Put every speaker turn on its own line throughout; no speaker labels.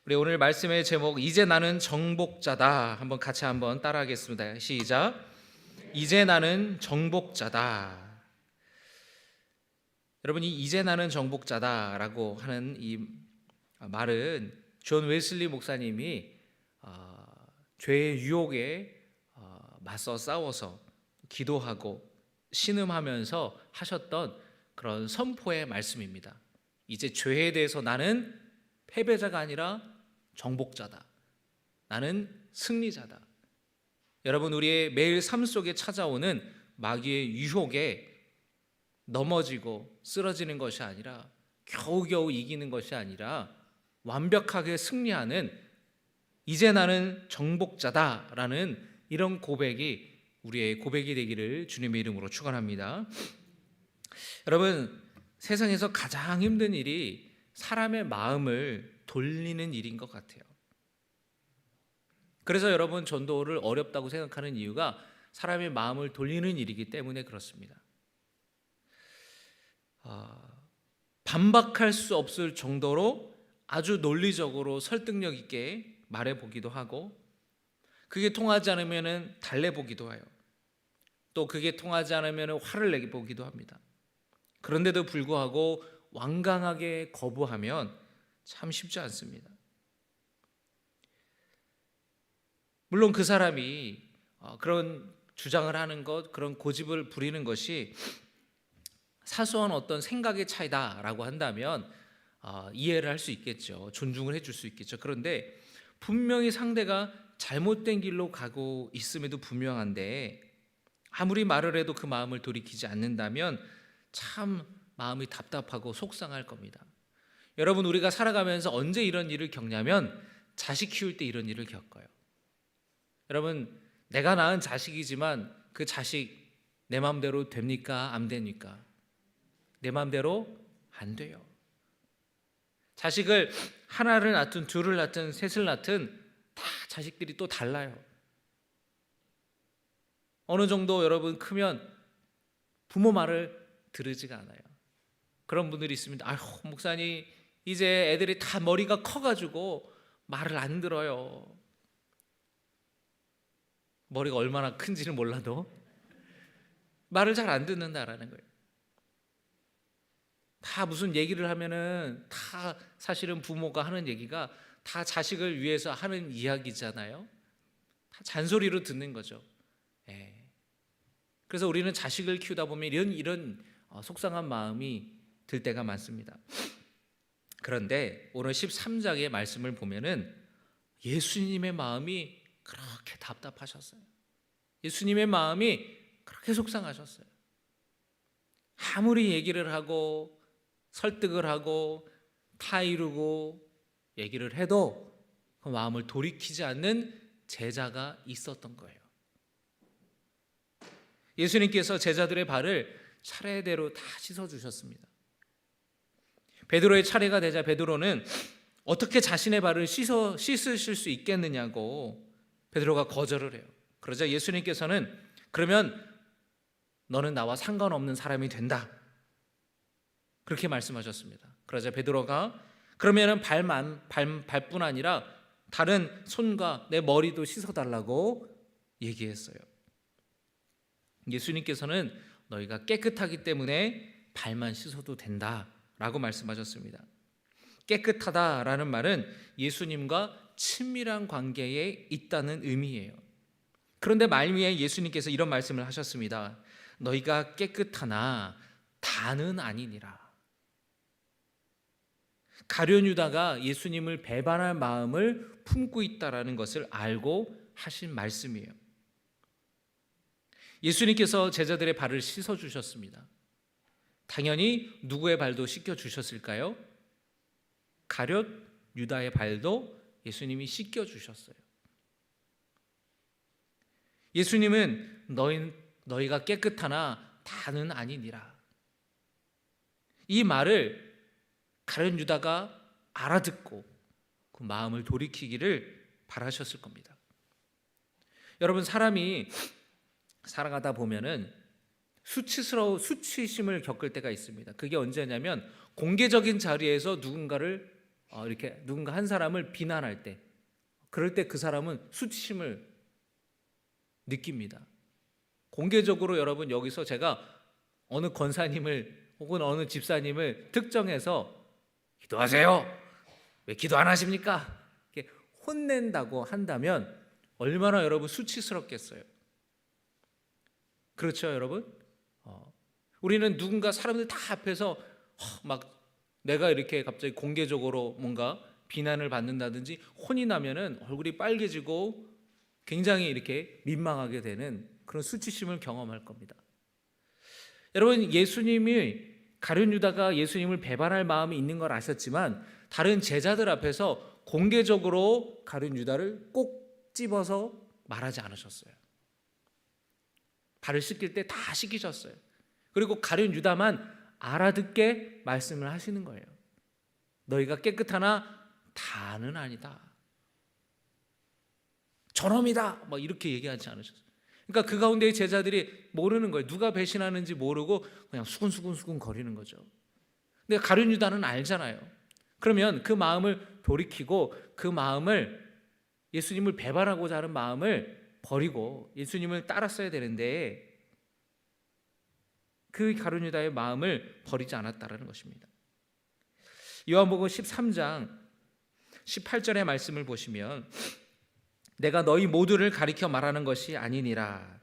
우리 오늘 말씀의 제목 이제 나는 정복자다. 한번 같이 한번 따라하겠습니다. 시작. 이제 나는 정복자다. 여러분이 이제 나는 정복자다라고 하는 이 말은 존 웨슬리 목사님이 죄의 유혹에 맞서 싸워서 기도하고 신음하면서 하셨던 그런 선포의 말씀입니다. 이제 죄에 대해서 나는 패배자가 아니라 정복자다. 나는 승리자다. 여러분, 우리의 매일 삶 속에 찾아오는 마귀의 유혹에 넘어지고 쓰러지는 것이 아니라 겨우겨우 이기는 것이 아니라 완벽하게 승리하는 이제 나는 정복자다라는 이런 고백이 우리의 고백이 되기를 주님의 이름으로 축원합니다. 여러분, 세상에서 가장 힘든 일이 사람의 마음을 돌리는 일인 것 같아요. 그래서 여러분, 전도를 어렵다고 생각하는 이유가 사람의 마음을 돌리는 일이기 때문에 그렇습니다. 반박할 수 없을 정도로 아주 논리적으로 설득력 있게 말해보기도 하고, 그게 통하지 않으면 달래보기도 해요. 또 그게 통하지 않으면 화를 내보기도 합니다. 그런데도 불구하고 완강하게 거부하면 참 쉽지 않습니다. 물론 그 사람이 그런 주장을 하는 것, 그런 고집을 부리는 것이 사소한 어떤 생각의 차이다라고 한다면 이해를 할 수 있겠죠. 존중을 해줄 수 있겠죠. 그런데 분명히 상대가 잘못된 길로 가고 있음에도 분명한데 아무리 말을 해도 그 마음을 돌이키지 않는다면 참 마음이 답답하고 속상할 겁니다. 여러분, 우리가 살아가면서 언제 이런 일을 겪냐면 자식 키울 때 이런 일을 겪어요. 여러분, 내가 낳은 자식이지만 그 자식 내 마음대로 됩니까? 안 됩니까? 내 마음대로 안 돼요. 자식을 하나를 낳든 둘을 낳든 셋을 낳든 다 자식들이 또 달라요. 어느 정도 여러분 크면 부모 말을 들으지가 않아요. 그런 분들이 있습니다. 아휴, 목사님, 이제 애들이 다 머리가 커가지고 말을 안 들어요. 머리가 얼마나 큰지는 몰라도 말을 잘 안 듣는다라는 거예요. 다 무슨 얘기를 하면은 다 사실은 부모가 하는 얘기가 다 자식을 위해서 하는 이야기잖아요. 다 잔소리로 듣는 거죠. 그래서 우리는 자식을 키우다 보면 이런 속상한 마음이 들 때가 많습니다. 그런데 오늘 13장의 말씀을 보면은 예수님의 마음이 그렇게 답답하셨어요. 예수님의 마음이 그렇게 속상하셨어요. 아무리 얘기를 하고 설득을 하고 타이르고 얘기를 해도 그 마음을 돌이키지 않는 제자가 있었던 거예요. 예수님께서 제자들의 발을 차례대로 다 씻어주셨습니다. 베드로의 차례가 되자 베드로는 어떻게 자신의 발을 씻으실 수 있겠느냐고 베드로가 거절을 해요. 그러자 예수님께서는 그러면 너는 나와 상관없는 사람이 된다, 그렇게 말씀하셨습니다. 그러자 베드로가 그러면은 발뿐 아니라 다른 손과 내 머리도 씻어달라고 얘기했어요. 예수님께서는 너희가 깨끗하기 때문에 발만 씻어도 된다라고 말씀하셨습니다. 깨끗하다라는 말은 예수님과 친밀한 관계에 있다는 의미예요. 그런데 말미에 예수님께서 이런 말씀을 하셨습니다. 너희가 깨끗하나 다는 아니니라. 가룟 유다가 예수님을 배반할 마음을 품고 있다라는 것을 알고 하신 말씀이에요. 예수님께서 제자들의 발을 씻어주셨습니다. 당연히 누구의 발도 씻겨주셨을까요? 가룟 유다의 발도 예수님이 씻겨주셨어요. 예수님은 너희가 깨끗하나 다는 아니니라. 이 말을 가룟 유다가 알아듣고 그 마음을 돌이키기를 바라셨을 겁니다. 여러분, 사람이 살아가다 보면은 수치심을 겪을 때가 있습니다. 그게 언제냐면 공개적인 자리에서 누군가를 이렇게 누군가 한 사람을 비난할 때, 그럴 때 그 사람은 수치심을 느낍니다. 공개적으로 여러분, 여기서 제가 어느 권사님을 혹은 어느 집사님을 특정해서 기도하세요, 왜 기도 안 하십니까? 이렇게 혼낸다고 한다면 얼마나 여러분 수치스럽겠어요. 그렇죠, 여러분? 우리는 누군가 사람들 다 앞에서 막 내가 이렇게 갑자기 공개적으로 뭔가 비난을 받는다든지 혼이 나면은 얼굴이 빨개지고 굉장히 이렇게 민망하게 되는 그런 수치심을 경험할 겁니다. 여러분, 예수님이 가룟 유다가 예수님을 배반할 마음이 있는 걸 아셨지만 다른 제자들 앞에서 공개적으로 가룟 유다를 꼭 집어서 말하지 않으셨어요. 발을 씻길 때 다 씻기셨어요. 그리고 가룟 유다만 알아듣게 말씀을 하시는 거예요. 너희가 깨끗하나 다는 아니다, 저놈이다, 막 이렇게 얘기하지 않으셨어요. 그러니까 그 가운데의 제자들이 모르는 거예요. 누가 배신하는지 모르고 그냥 수근수근 거리는 거죠. 근데 가룟 유다는 알잖아요. 그러면 그 마음을 돌이키고 그 마음을, 예수님을 배반하고자 하는 마음을 버리고 예수님을 따랐어야 되는데 그 가룟 유다의 마음을 버리지 않았다라는 것입니다. 요한복음 13장 18절의 말씀을 보시면 내가 너희 모두를 가리켜 말하는 것이 아니니라.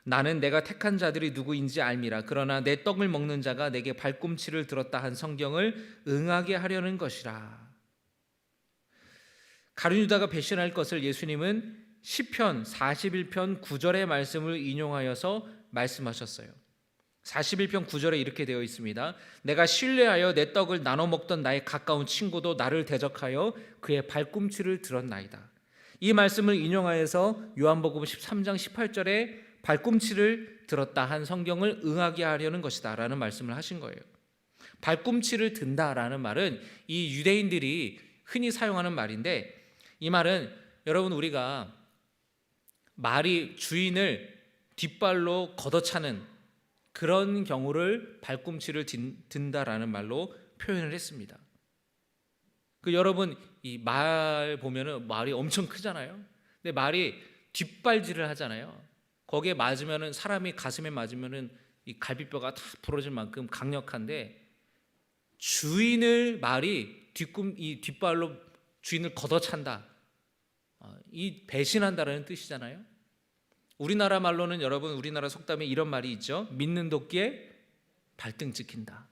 나는 내가 택한 자들이 누구인지 알미라. 그러나 내 떡을 먹는 자가 내게 발꿈치를 들었다 한 성경을 응하게 하려는 것이라. 가룟 유다가 배신할 것을 예수님은 시편 41편 9절의 말씀을 인용하여서 말씀하셨어요. 41편 9절에 이렇게 되어 있습니다. 내가 신뢰하여 내 떡을 나눠 먹던 나의 가까운 친구도 나를 대적하여 그의 발꿈치를 들었나이다. 이 말씀을 인용하여서 요한복음 13장 18절에 발꿈치를 들었다 한 성경을 응하게 하려는 것이다 라는 말씀을 하신 거예요. 발꿈치를 든다라는 말은 이 유대인들이 흔히 사용하는 말인데, 이 말은 여러분, 우리가 말이 주인을 뒷발로 걷어차는 그런 경우를 발꿈치를 든다라는 말로 표현을 했습니다. 여러분, 이 말 보면은 말이 엄청 크잖아요. 근데 말이 뒷발질을 하잖아요. 거기에 맞으면은, 사람이 가슴에 맞으면은 이 갈비뼈가 다 부러질 만큼 강력한데, 주인을 말이 이 뒷발로 주인을 걷어찬다, 이 배신한다라는 뜻이잖아요. 우리나라 말로는 여러분, 우리나라 속담에 이런 말이 있죠. 믿는 도끼에 발등 찍힌다.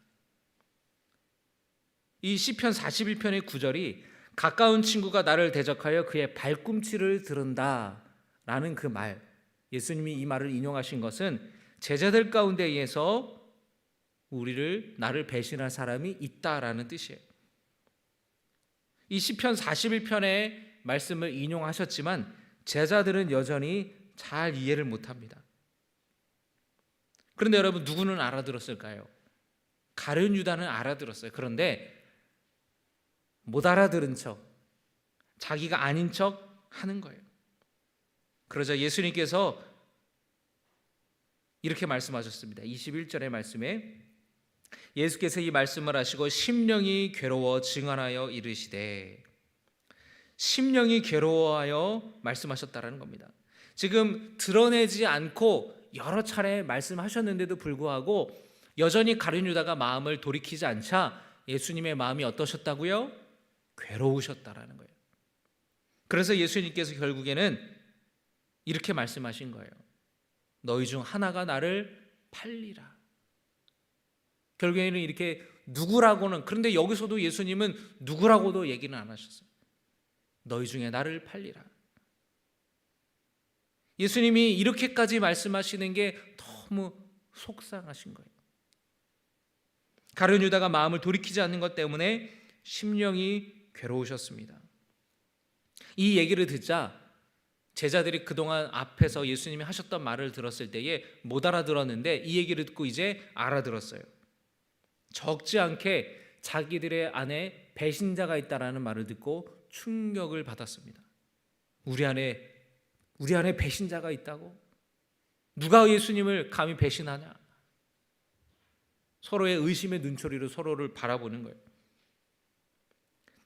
이 시편 41편의 9절이 가까운 친구가 나를 대적하여 그의 발꿈치를 들은다 라는 그 말, 예수님이 이 말을 인용하신 것은 제자들 가운데에서 나를 배신할 사람이 있다라는 뜻이에요. 이 시편 41편의 말씀을 인용하셨지만 제자들은 여전히 잘 이해를 못합니다. 그런데 여러분, 누구는 알아들었을까요? 가룟 유다는 알아들었어요. 그런데 못 알아들은 척, 자기가 아닌 척 하는 거예요. 그러자 예수님께서 이렇게 말씀하셨습니다. 21절의 말씀에 예수께서 이 말씀을 하시고 심령이 괴로워 증언하여 이르시되, 심령이 괴로워하여 말씀하셨다라는 겁니다. 지금 드러내지 않고 여러 차례 말씀하셨는데도 불구하고 여전히 가룟 유다가 마음을 돌이키지 않자 예수님의 마음이 어떠셨다고요? 괴로우셨다라는 거예요. 그래서 예수님께서 결국에는 이렇게 말씀하신 거예요. 너희 중 하나가 나를 팔리라. 결국에는 이렇게 누구라고는, 그런데 여기서도 예수님은 누구라고도 얘기는 안 하셨어요. 너희 중에 나를 팔리라. 예수님이 이렇게까지 말씀하시는 게 너무 속상하신 거예요. 가룟 유다가 마음을 돌이키지 않는 것 때문에 심령이 괴로우셨습니다. 이 얘기를 듣자 제자들이 그동안 앞에서 예수님이 하셨던 말을 들었을 때에 못 알아들었는데 이 얘기를 듣고 이제 알아들었어요. 적지 않게 자기들의 안에 배신자가 있다라는 말을 듣고 충격을 받았습니다. 우리 안에 배신자가 있다고? 누가 예수님을 감히 배신하냐? 서로의 의심의 눈초리로 서로를 바라보는 거예요.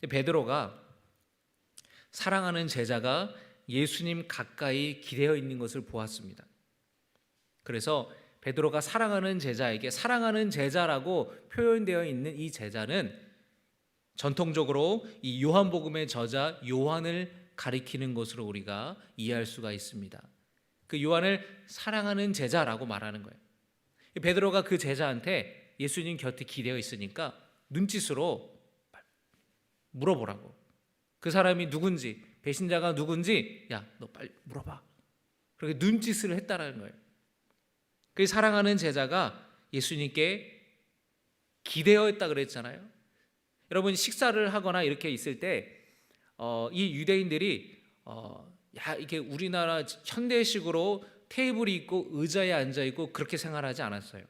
베드로가 사랑하는 제자가 예수님 가까이 기대어 있는 것을 보았습니다. 그래서 베드로가 사랑하는 제자에게 사랑하는 제자라고 표현되어 있는 이 제자는 전통적으로 이 요한복음의 저자 요한을 가리키는 것으로 우리가 이해할 수가 있습니다. 그 요한을 사랑하는 제자라고 말하는 거예요. 베드로가 그 제자한테 예수님 곁에 기대어 있으니까 눈짓으로 물어보라고. 그 사람이 누군지, 배신자가 누군지, 야, 너 빨리 물어봐. 그렇게 눈짓을 했다라는 거예요. 그 사랑하는 제자가 예수님께 기대어 있다 그랬잖아요. 여러분, 식사를 하거나 이렇게 있을 때 이 유대인들이 이게 우리나라 현대식으로 테이블이 있고 의자에 앉아 있고 그렇게 생활하지 않았어요.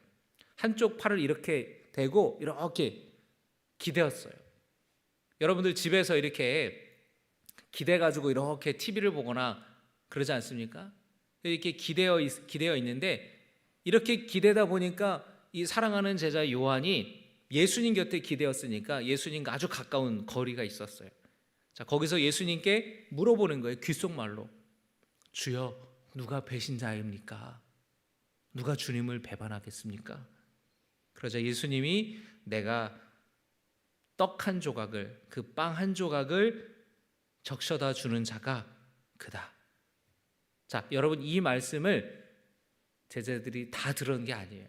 한쪽 팔을 이렇게 대고 이렇게 기대었어요. 여러분들 집에서 이렇게 기대 가지고 이렇게 TV를 보거나 그러지 않습니까? 이렇게 기대어 있는데 이렇게 기대다 보니까 이 사랑하는 제자 요한이 예수님 곁에 기대었으니까 예수님과 아주 가까운 거리가 있었어요. 자, 거기서 예수님께 물어보는 거예요. 귓속말로. 주여, 누가 배신자입니까? 누가 주님을 배반하겠습니까? 그러자 예수님이 내가 떡 한 조각을, 그 빵 한 조각을 적셔다 주는 자가 그다. 자, 여러분, 이 말씀을 제자들이 다 들은 게 아니에요.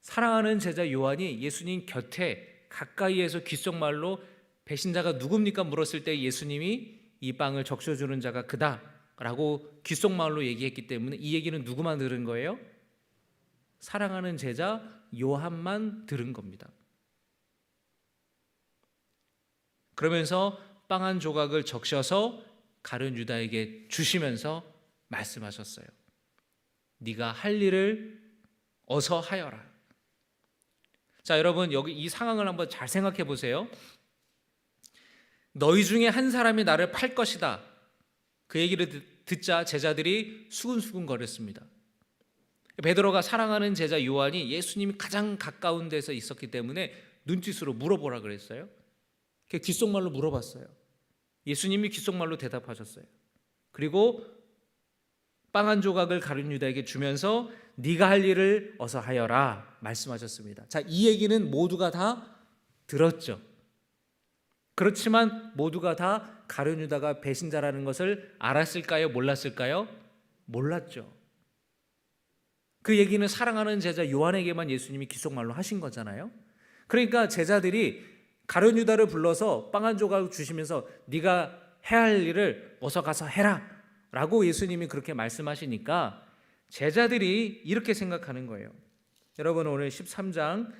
사랑하는 제자 요한이 예수님 곁에 가까이에서 귓속말로 배신자가 누굽니까? 물었을 때 예수님이 이 빵을 적셔주는 자가 그다 라고 귓속말로 얘기했기 때문에 이 얘기는 누구만 들은 거예요? 사랑하는 제자 요한만 들은 겁니다. 그러면서 빵 한 조각을 적셔서 가룟 유다에게 주시면서 말씀하셨어요. 네가 할 일을 어서 하여라. 자, 여러분, 여기 이 상황을 한번 잘 생각해 보세요. 너희 중에 한 사람이 나를 팔 것이다. 그 얘기를 듣자 제자들이 수근수근 거렸습니다. 베드로가 사랑하는 제자 요한이 예수님이 가장 가까운 데서 있었기 때문에 눈짓으로 물어보라 그랬어요. 귓속말로 물어봤어요. 예수님이 귓속말로 대답하셨어요. 그리고 빵 한 조각을 가룟 유다에게 주면서 네가 할 일을 어서 하여라 말씀하셨습니다. 자, 이 얘기는 모두가 다 들었죠. 그렇지만 모두가 다 가룟 유다가 배신자라는 것을 알았을까요? 몰랐을까요? 몰랐죠. 그 얘기는 사랑하는 제자 요한에게만 예수님이 귓속말로 하신 거잖아요. 그러니까 제자들이 가룟 유다를 불러서 빵 한 조각 주시면서 네가 해야 할 일을 어서 가서 해라 라고 예수님이 그렇게 말씀하시니까 제자들이 이렇게 생각하는 거예요. 여러분, 오늘 13장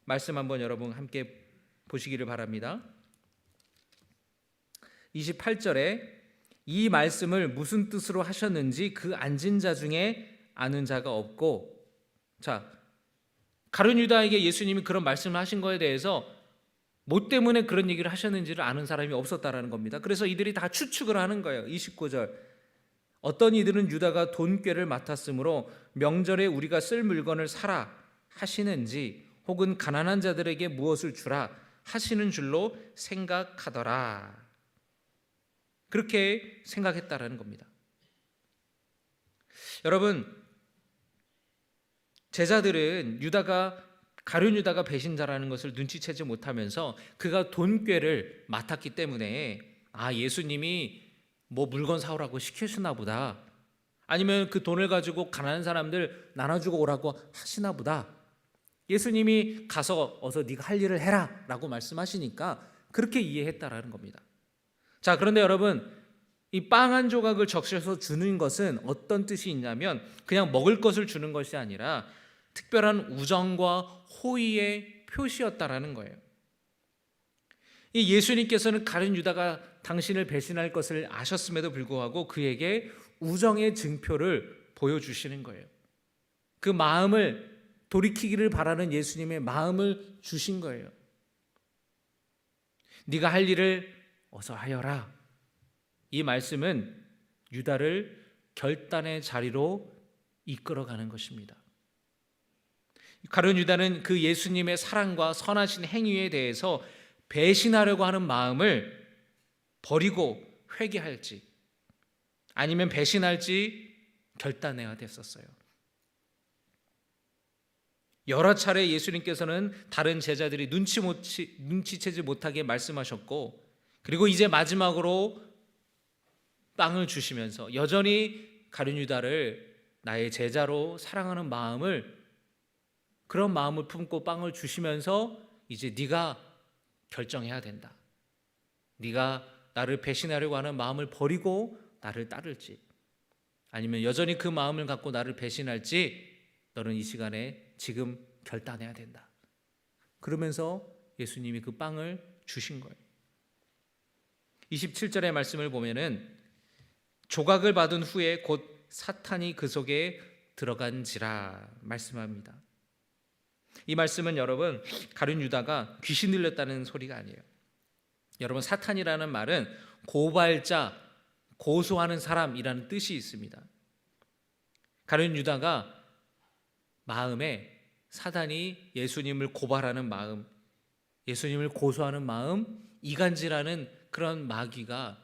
말씀 한번 여러분 함께 보시기를 바랍니다. 28절에 이 말씀을 무슨 뜻으로 하셨는지 그 앉은 자 중에 아는 자가 없고, 자, 가룟 유다에게 예수님이 그런 말씀을 하신 거에 대해서 뭐 때문에 그런 얘기를 하셨는지를 아는 사람이 없었다라는 겁니다. 그래서 이들이 다 추측을 하는 거예요. 29절, 어떤 이들은 유다가 돈꾀를 맡았으므로 명절에 우리가 쓸 물건을 사라 하시는지 혹은 가난한 자들에게 무엇을 주라 하시는 줄로 생각하더라. 그렇게 생각했다라는 겁니다. 여러분, 제자들은 가룟 유다가 배신자라는 것을 눈치채지 못하면서 그가 돈꾀를 맡았기 때문에 예수님이 뭐 물건 사오라고 시키시나 보다, 아니면 그 돈을 가지고 가난한 사람들 나눠주고 오라고 하시나 보다, 예수님이 가서 어서 네가 할 일을 해라 라고 말씀하시니까 그렇게 이해했다라는 겁니다. 자, 그런데 여러분, 이 빵 한 조각을 적셔서 주는 것은 어떤 뜻이 있냐면 그냥 먹을 것을 주는 것이 아니라 특별한 우정과 호의의 표시였다라는 거예요. 이 예수님께서는 가룟 유다가 당신을 배신할 것을 아셨음에도 불구하고 그에게 우정의 증표를 보여주시는 거예요. 그 마음을 돌이키기를 바라는 예수님의 마음을 주신 거예요. 네가 할 일을 어서 하여라. 이 말씀은 유다를 결단의 자리로 이끌어가는 것입니다. 가룟 유다는 그 예수님의 사랑과 선하신 행위에 대해서 배신하려고 하는 마음을 버리고 회개할지 아니면 배신할지 결단해야 됐었어요. 여러 차례 예수님께서는 다른 제자들이 눈치채지 못하게 말씀하셨고, 그리고 이제 마지막으로 빵을 주시면서 여전히 가룟 유다를 나의 제자로 사랑하는 그런 마음을 품고 빵을 주시면서 이제 네가 결정해야 된다. 네가 나를 배신하려고 하는 마음을 버리고 나를 따를지 아니면 여전히 그 마음을 갖고 나를 배신할지 너는 이 시간에 지금 결단해야 된다. 그러면서 예수님이 그 빵을 주신 거예요. 27절의 말씀을 보면은 조각을 받은 후에 곧 사탄이 그 속에 들어간지라 말씀합니다. 이 말씀은 여러분 가룟 유다가 귀신 들렸다는 소리가 아니에요. 여러분 사탄이라는 말은 고발자, 고소하는 사람이라는 뜻이 있습니다. 가룟 유다가 마음에 사단이 예수님을 고발하는 마음, 예수님을 고소하는 마음, 이간질하는 그런 마귀가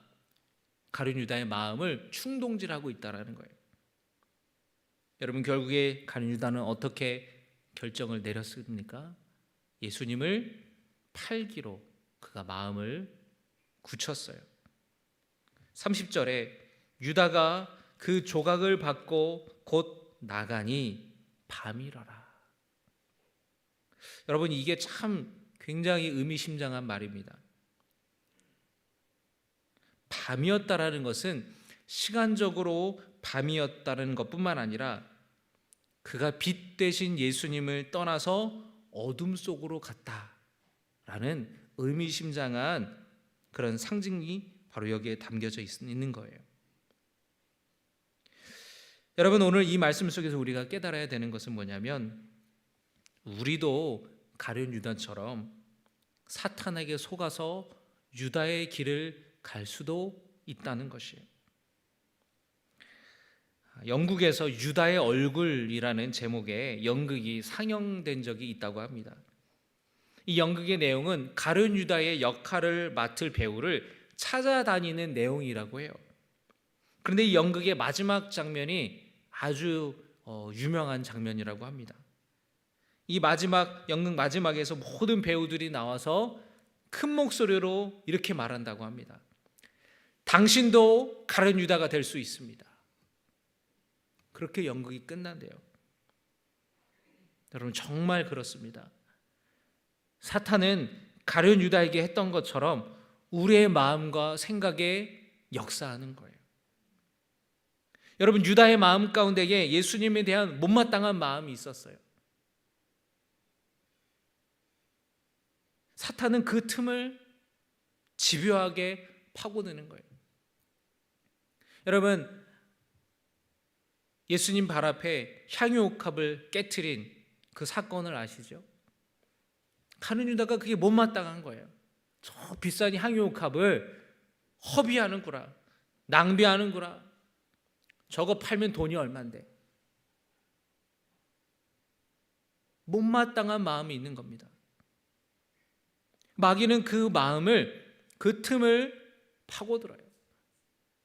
가룟 유다의 마음을 충동질하고 있다는 거예요. 여러분 결국에 가룟 유다는 어떻게 결정을 내렸습니까? 예수님을 팔기로 그가 마음을 굳혔어요. 30절에 유다가 그 조각을 받고 곧 나가니 밤이러라. 여러분 이게 참 굉장히 의미심장한 말입니다. 밤이었다라는 것은 시간적으로 밤이었다는 것뿐만 아니라 그가 빛 대신 예수님을 떠나서 어둠 속으로 갔다라는 의미심장한 그런 상징이 바로 여기에 담겨져 있는 거예요. 여러분 오늘 이 말씀 속에서 우리가 깨달아야 되는 것은 뭐냐면 우리도 가룟 유다처럼 사탄에게 속아서 유다의 길을 갈 수도 있다는 것이에요. 영국에서 유다의 얼굴이라는 제목의 연극이 상영된 적이 있다고 합니다. 이 연극의 내용은 가룟 유다의 역할을 맡을 배우를 찾아다니는 내용이라고 해요. 그런데 이 연극의 마지막 장면이 아주 유명한 장면이라고 합니다. 이 연극 마지막에서 모든 배우들이 나와서 큰 목소리로 이렇게 말한다고 합니다. 당신도 가룟 유다가 될 수 있습니다. 그렇게 연극이 끝난대요. 여러분 정말 그렇습니다. 사탄은 가룟 유다에게 했던 것처럼 우리의 마음과 생각에 역사하는 거예요. 여러분 유다의 마음 가운데에 예수님에 대한 못마땅한 마음이 있었어요. 사탄은 그 틈을 집요하게 파고드는 거예요. 여러분 예수님 발 앞에 향유옥합을 깨트린 그 사건을 아시죠? 가룟 유다가 그게 못마땅한 거예요. 저 비싼 향유옥합을 허비하는구나, 낭비하는구나. 저거 팔면 돈이 얼만데. 못마땅한 마음이 있는 겁니다. 마귀는 그 틈을 파고들어요.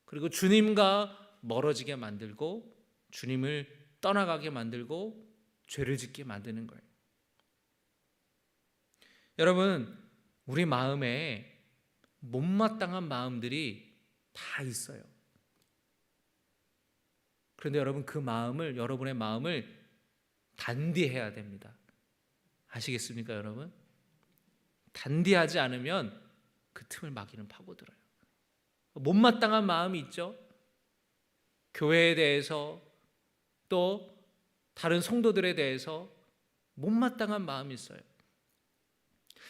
그리고 주님과 멀어지게 만들고 주님을 떠나가게 만들고 죄를 짓게 만드는 거예요. 여러분 우리 마음에 못마땅한 마음들이 다 있어요. 그런데 여러분 여러분의 마음을 단디해야 됩니다. 아시겠습니까 여러분? 단디하지 않으면 그 틈을 마귀는 파고들어요. 못마땅한 마음이 있죠. 교회에 대해서 또 다른 성도들에 대해서 못마땅한 마음이 있어요.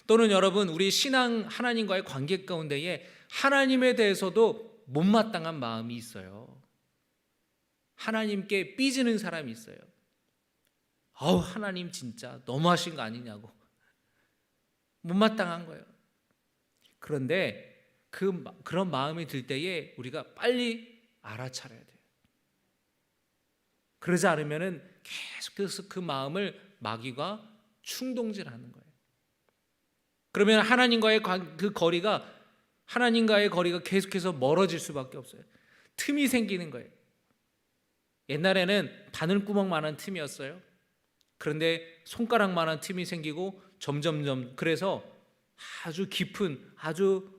또는 여러분 우리 신앙 하나님과의 관계 가운데에 하나님에 대해서도 못마땅한 마음이 있어요. 하나님께 삐지는 사람이 있어요. 하나님 진짜 너무하신 거 아니냐고. 못마땅한 거예요. 그런데 그런 마음이 들 때에 우리가 빨리 알아차려야 돼요. 그러지 않으면 계속해서 그 마음을 마귀가 충동질하는 거예요. 그러면 하나님과의 거리가 계속해서 멀어질 수밖에 없어요. 틈이 생기는 거예요. 옛날에는 바늘구멍만한 틈이었어요. 그런데 손가락만한 틈이 생기고 점점점, 그래서 아주 깊은, 아주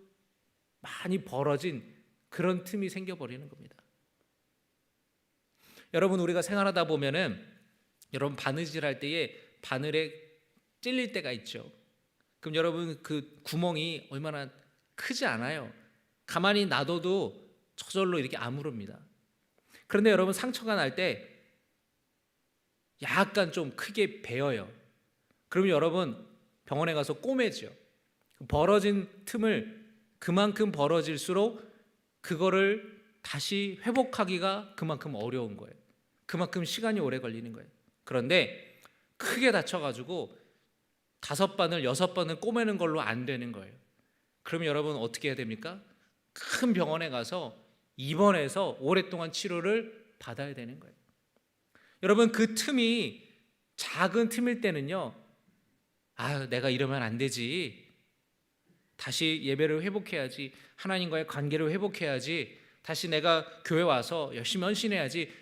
많이 벌어진 그런 틈이 생겨버리는 겁니다. 여러분, 우리가 생활하다 보면은, 여러분 바느질할 때에 바늘에 찔릴 때가 있죠. 그럼 여러분 그 구멍이 얼마나 크지 않아요. 가만히 놔둬도 저절로 이렇게 아무릅니다. 그런데 여러분, 상처가 날 때 약간 좀 크게 베어요. 그러면 여러분 병원에 가서 꼬매죠. 벌어진 틈을, 그만큼 벌어질수록 그거를 다시 회복하기가 그만큼 어려운 거예요. 그만큼 시간이 오래 걸리는 거예요. 그런데 크게 다쳐가지고 5번을 6번을 꼬매는 걸로 안 되는 거예요. 그러면 여러분 어떻게 해야 됩니까? 큰 병원에 가서 입원해서 오랫동안 치료를 받아야 되는 거예요. 여러분, 그 틈이 작은 틈일 때는요, 내가 이러면 안 되지, 다시 예배를 회복해야지, 하나님과의 관계를 회복해야지, 다시 내가 교회 와서 열심히 헌신해야지,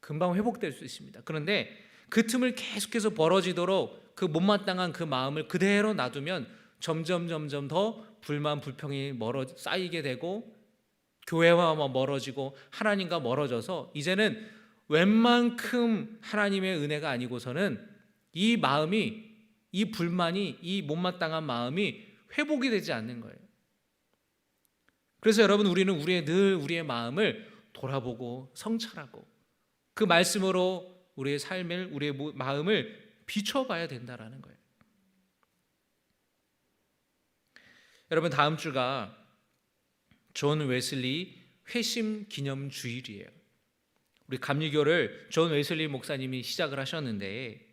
금방 회복될 수 있습니다. 그런데 그 틈을 계속해서 벌어지도록 그 못마땅한 그 마음을 그대로 놔두면 점점 더 불만 불평이 쌓이게 되고, 교회와 멀어지고 하나님과 멀어져서 이제는 웬만큼 하나님의 은혜가 아니고서는 이 마음이, 이 불만이, 이 못마땅한 마음이 회복이 되지 않는 거예요. 그래서 여러분, 우리는 늘 우리의 마음을 돌아보고 성찰하고 그 말씀으로 우리의 삶을, 우리의 마음을 비춰봐야 된다라는 거예요. 여러분, 다음 주가 존 웨슬리 회심 기념 주일이에요. 우리 감리교를 존 웨슬리 목사님이 시작을 하셨는데,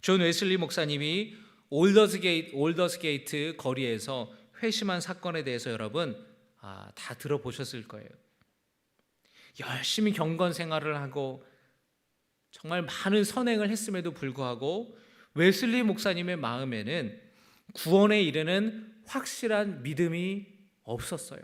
존 웨슬리 목사님이 올더스 게이트 거리에서 회심한 사건에 대해서 여러분 다 들어보셨을 거예요. 열심히 경건 생활을 하고 정말 많은 선행을 했음에도 불구하고 웨슬리 목사님의 마음에는 구원에 이르는 확실한 믿음이 없었어요.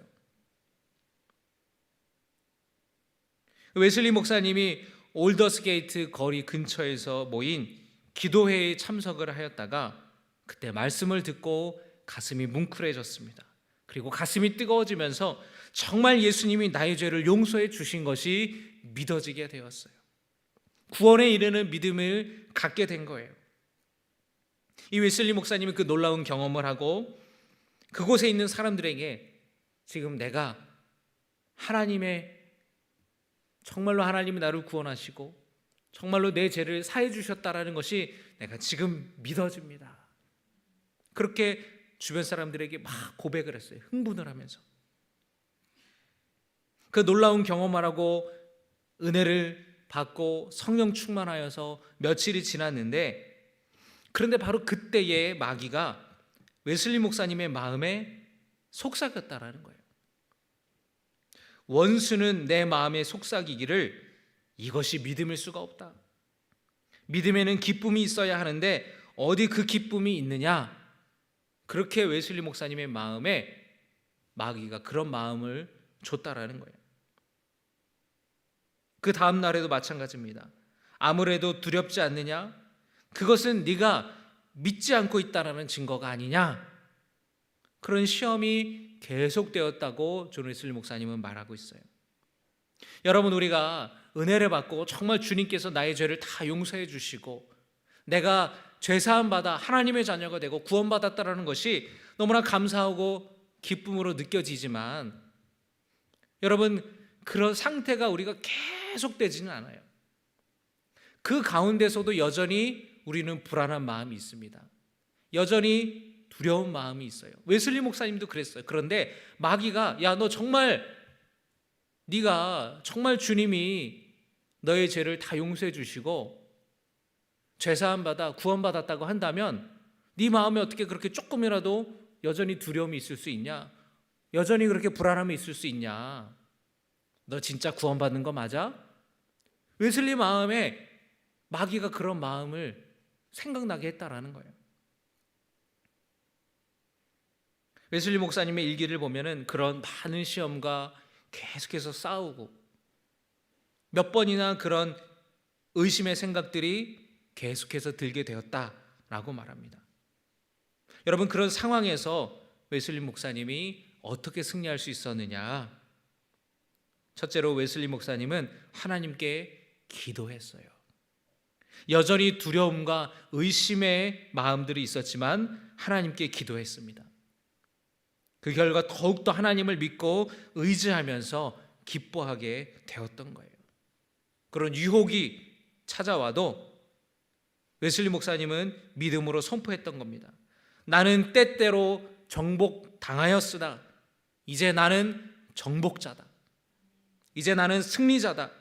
웨슬리 목사님이 올더스 게이트 거리 근처에서 모인 기도회에 참석을 하였다가 그때 말씀을 듣고 가슴이 뭉클해졌습니다. 그리고 가슴이 뜨거워지면서 정말 예수님이 나의 죄를 용서해 주신 것이 믿어지게 되었어요. 구원에 이르는 믿음을 갖게 된 거예요. 이 웨슬리 목사님이 그 놀라운 경험을 하고 그곳에 있는 사람들에게 지금 내가 정말로 하나님이 나를 구원하시고 정말로 내 죄를 사해 주셨다라는 것이 내가 지금 믿어집니다. 그렇게 주변 사람들에게 막 고백을 했어요. 흥분을 하면서. 그 놀라운 경험을 하고 은혜를 받고 성령 충만하여서 며칠이 지났는데, 그런데 바로 그때의 마귀가 웨슬리 목사님의 마음에 속삭였다라는 거예요. 원수는 내 마음에 속삭이기를 이것이 믿음일 수가 없다. 믿음에는 기쁨이 있어야 하는데 어디 그 기쁨이 있느냐. 그렇게 웨슬리 목사님의 마음에 마귀가 그런 마음을 줬다라는 거예요. 그 다음 날에도 마찬가지입니다. 아무래도 두렵지 않느냐? 그것은 네가 믿지 않고 있다라는 증거가 아니냐? 그런 시험이 계속되었다고 존 웨슬리 목사님은 말하고 있어요. 여러분, 우리가 은혜를 받고 정말 주님께서 나의 죄를 다 용서해 주시고 내가 죄사함 받아 하나님의 자녀가 되고 구원받았다라는 것이 너무나 감사하고 기쁨으로 느껴지지만, 여러분, 그런 상태가 우리가 계속되지는 않아요. 그 가운데서도 여전히 우리는 불안한 마음이 있습니다. 여전히 두려운 마음이 있어요. 웨슬리 목사님도 그랬어요. 그런데 마귀가 너 정말 네가 정말 주님이 너의 죄를 다 용서해 주시고 죄사함 받아 구원받았다고 한다면 네 마음에 어떻게 그렇게 조금이라도 여전히 두려움이 있을 수 있냐? 여전히 그렇게 불안함이 있을 수 있냐? 너 진짜 구원받는 거 맞아? 웨슬리 마음에 마귀가 그런 마음을 생각나게 했다라는 거예요. 웨슬리 목사님의 일기를 보면은 그런 많은 시험과 계속해서 싸우고 몇 번이나 그런 의심의 생각들이 계속해서 들게 되었다라고 말합니다. 여러분, 그런 상황에서 웨슬리 목사님이 어떻게 승리할 수 있었느냐? 첫째로 웨슬리 목사님은 하나님께 기도했어요. 여전히 두려움과 의심의 마음들이 있었지만 하나님께 기도했습니다. 그 결과 더욱더 하나님을 믿고 의지하면서 기뻐하게 되었던 거예요. 그런 유혹이 찾아와도 웨슬리 목사님은 믿음으로 선포했던 겁니다. 나는 때때로 정복당하였으나 이제 나는 정복자다. 이제 나는 승리자다.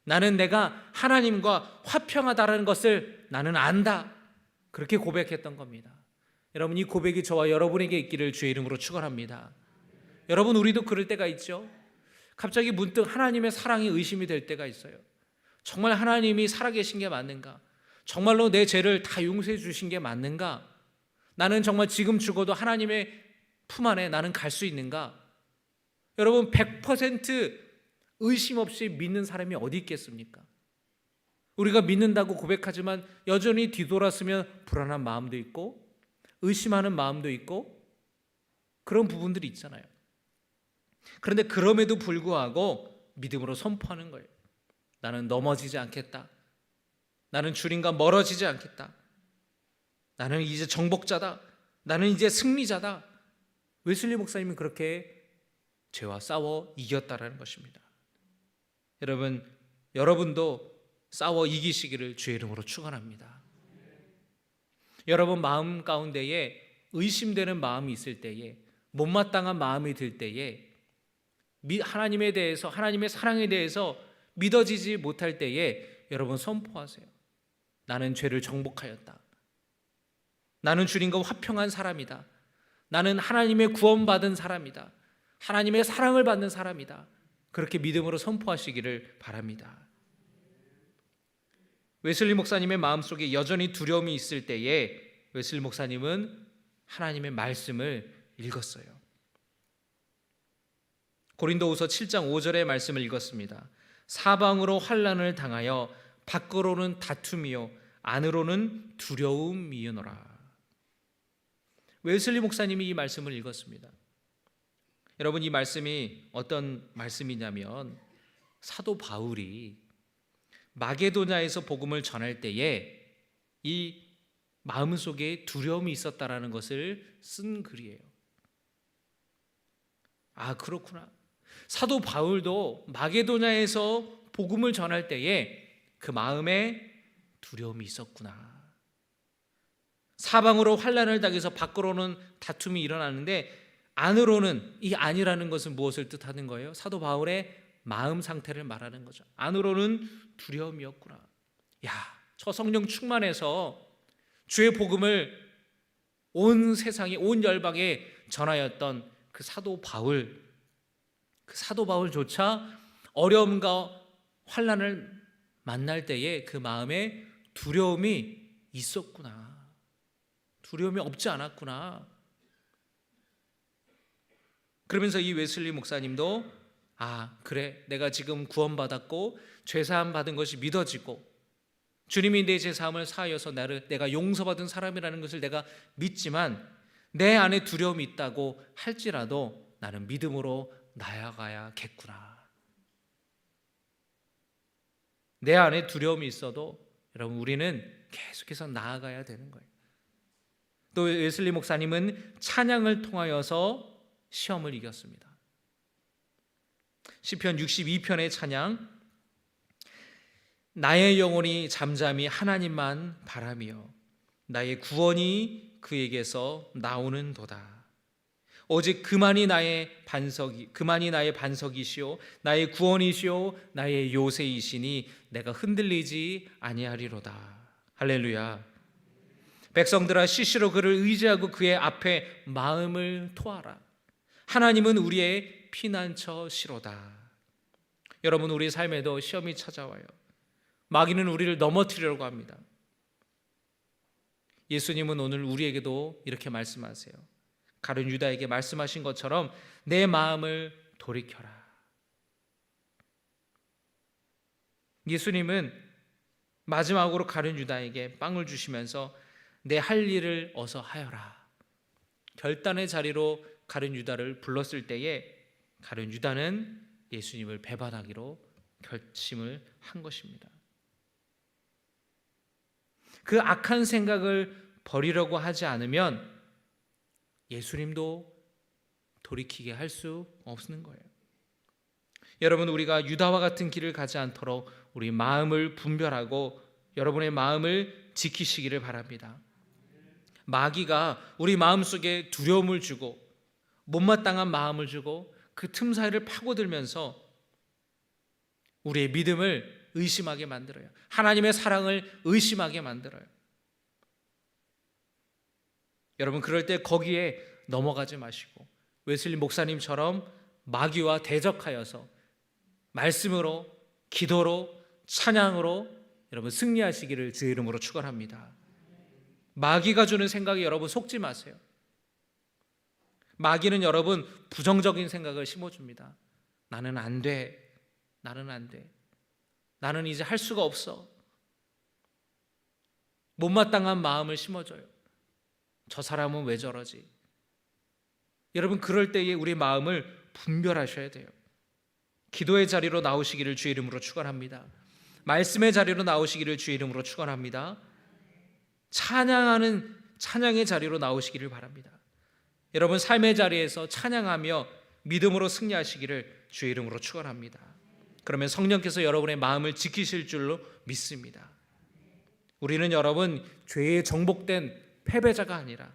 나는 내가 하나님과 화평하다는 것을 나는 안다. 그렇게 고백했던 겁니다. 여러분, 이 고백이 저와 여러분에게 있기를 주의 이름으로 축원합니다. 여러분, 우리도 그럴 때가 있죠. 갑자기 문득 하나님의 사랑이 의심이 될 때가 있어요. 정말 하나님이 살아계신 게 맞는가? 정말로 내 죄를 다 용서해 주신 게 맞는가? 나는 정말 지금 죽어도 하나님의 품 안에 나는 갈 수 있는가? 여러분, 100% 의심 없이 믿는 사람이 어디 있겠습니까? 우리가 믿는다고 고백하지만 여전히 뒤돌아서면 불안한 마음도 있고 의심하는 마음도 있고 그런 부분들이 있잖아요. 그런데 그럼에도 불구하고 믿음으로 선포하는 거예요. 나는 넘어지지 않겠다. 나는 주님과 멀어지지 않겠다. 나는 이제 정복자다. 나는 이제 승리자다. 웨슬리 목사님은 그렇게 죄와 싸워 이겼다라는 것입니다. 여러분, 여러분도 싸워 이기시기를 주의 이름으로 축원합니다. 여러분 마음 가운데에 의심되는 마음이 있을 때에, 못마땅한 마음이 들 때에, 하나님에 대해서, 하나님의 사랑에 대해서 믿어지지 못할 때에 여러분 선포하세요. 나는 죄를 정복하였다. 나는 주님과 화평한 사람이다. 나는 하나님의 구원받은 사람이다. 하나님의 사랑을 받는 사람이다. 그렇게 믿음으로 선포하시기를 바랍니다. 웨슬리 목사님의 마음속에 여전히 두려움이 있을 때에 웨슬리 목사님은 하나님의 말씀을 읽었어요. 고린도후서 7장 5절의 말씀을 읽었습니다. 사방으로 환난을 당하여 밖으로는 다툼이요 안으로는 두려움이요노라. 웨슬리 목사님이 이 말씀을 읽었습니다. 여러분, 이 말씀이 어떤 말씀이냐면 사도 바울이 마게도냐에서 복음을 전할 때에 이 마음속에 두려움이 있었다라는 것을 쓴 글이에요. 아, 그렇구나. 사도 바울도 마게도냐에서 복음을 전할 때에 그 마음에 두려움이 있었구나. 사방으로 환난을 당해서 밖으로는 다툼이 일어나는데 안으로는, 이 안이라는 것은 무엇을 뜻하는 거예요? 사도 바울의 마음 상태를 말하는 거죠. 안으로는 두려움이었구나. 야, 저 성령 충만해서 주의 복음을 온 세상에, 온 열방에 전하였던 그 사도 바울조차 어려움과 환난을 만날 때에 그 마음에 두려움이 있었구나. 두려움이 없지 않았구나. 그러면서 이 웨슬리 목사님도 아, 그래, 내가 지금 구원받았고 죄사함 받은 것이 믿어지고 주님이 내 죄사함을 사하여서 내가 용서받은 사람이라는 것을 내가 믿지만 내 안에 두려움이 있다고 할지라도 나는 믿음으로 나아가야겠구나. 내 안에 두려움이 있어도 여러분, 우리는 계속해서 나아가야 되는 거예요. 또 웨슬리 목사님은 찬양을 통하여서 시험을 이겼습니다. 시편 62편의 찬양, 나의 영혼이 잠잠히 하나님만 바라며 나의 구원이 그에게서 나오는도다. 오직 그만이 나의 반석이시오 나의 구원이시오 나의 요새이시니 내가 흔들리지 아니하리로다. 할렐루야. 백성들아, 시시로 그를 의지하고 그의 앞에 마음을 토하라. 하나님은 우리의 피난처시로다. 여러분, 우리 삶에도 시험이 찾아와요. 마귀는 우리를 넘어뜨리려고 합니다. 예수님은 오늘 우리에게도 이렇게 말씀하세요. 가룟 유다에게 말씀하신 것처럼 내 마음을 돌이켜라. 예수님은 마지막으로 가룟 유다에게 빵을 주시면서 내 할 일을 어서 하여라. 결단의 자리로 가룟 유다를 불렀을 때에 가룟 유다는 예수님을 배반하기로 결심을 한 것입니다. 그 악한 생각을 버리려고 하지 않으면 예수님도 돌이키게 할 수 없는 거예요. 여러분, 우리가 유다와 같은 길을 가지 않도록 우리 마음을 분별하고 여러분의 마음을 지키시기를 바랍니다. 마귀가 우리 마음속에 두려움을 주고 못마땅한 마음을 주고 그 틈 사이를 파고들면서 우리의 믿음을 의심하게 만들어요. 하나님의 사랑을 의심하게 만들어요. 여러분, 그럴 때 거기에 넘어가지 마시고 웨슬리 목사님처럼 마귀와 대적하여서 말씀으로, 기도로, 찬양으로 여러분 승리하시기를 주의 이름으로 축원합니다. 마귀가 주는 생각에 여러분 속지 마세요. 마귀는 여러분 부정적인 생각을 심어줍니다. 나는 안 돼. 나는 안 돼. 나는 이제 할 수가 없어. 못마땅한 마음을 심어줘요. 저 사람은 왜 저러지? 여러분, 그럴 때에 우리 마음을 분별하셔야 돼요. 기도의 자리로 나오시기를 주의 이름으로 축원합니다. 말씀의 자리로 나오시기를 주의 이름으로 축원합니다. 찬양하는 찬양의 자리로 나오시기를 바랍니다. 여러분, 삶의 자리에서 찬양하며 믿음으로 승리하시기를 주의 이름으로 축원합니다. 그러면 성령께서 여러분의 마음을 지키실 줄로 믿습니다. 우리는 여러분 죄에 정복된 패배자가 아니라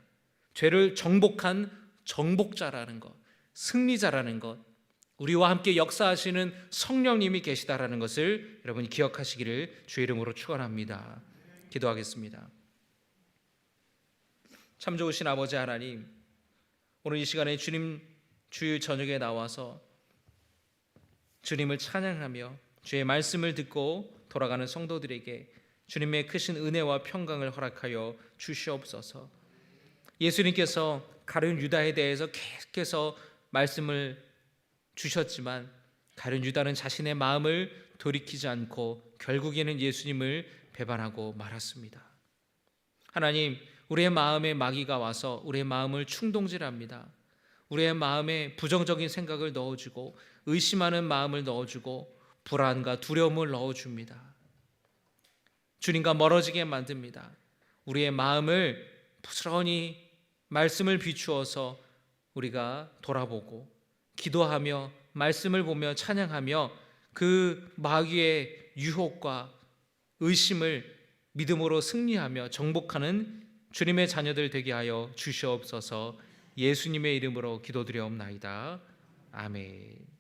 죄를 정복한 정복자라는 것, 승리자라는 것, 우리와 함께 역사하시는 성령님이 계시다라는 것을 여러분이 기억하시기를 주의 이름으로 축원합니다. 기도하겠습니다. 참 좋으신 아버지 하나님, 오늘 이 시간에 주님 주일 저녁에 나와서 주님을 찬양하며 주의 말씀을 듣고 돌아가는 성도들에게 주님의 크신 은혜와 평강을 허락하여 주시옵소서. 예수님께서 가룟 유다에 대해서 계속해서 말씀을 주셨지만 가룟 유다는 자신의 마음을 돌이키지 않고 결국에는 예수님을 배반하고 말았습니다. 하나님, 우리의 마음에 마귀가 와서 우리의 마음을 충동질합니다. 우리의 마음에 부정적인 생각을 넣어주고 의심하는 마음을 넣어주고 불안과 두려움을 넣어줍니다. 주님과 멀어지게 만듭니다. 우리의 마음을 부스러니 말씀을 비추어서 우리가 돌아보고 기도하며 말씀을 보며 찬양하며 그 마귀의 유혹과 의심을 믿음으로 승리하며 정복하는 주님의 자녀들 되게 하여 주시옵소서. 예수님의 이름으로 기도드려옵나이다. 아멘.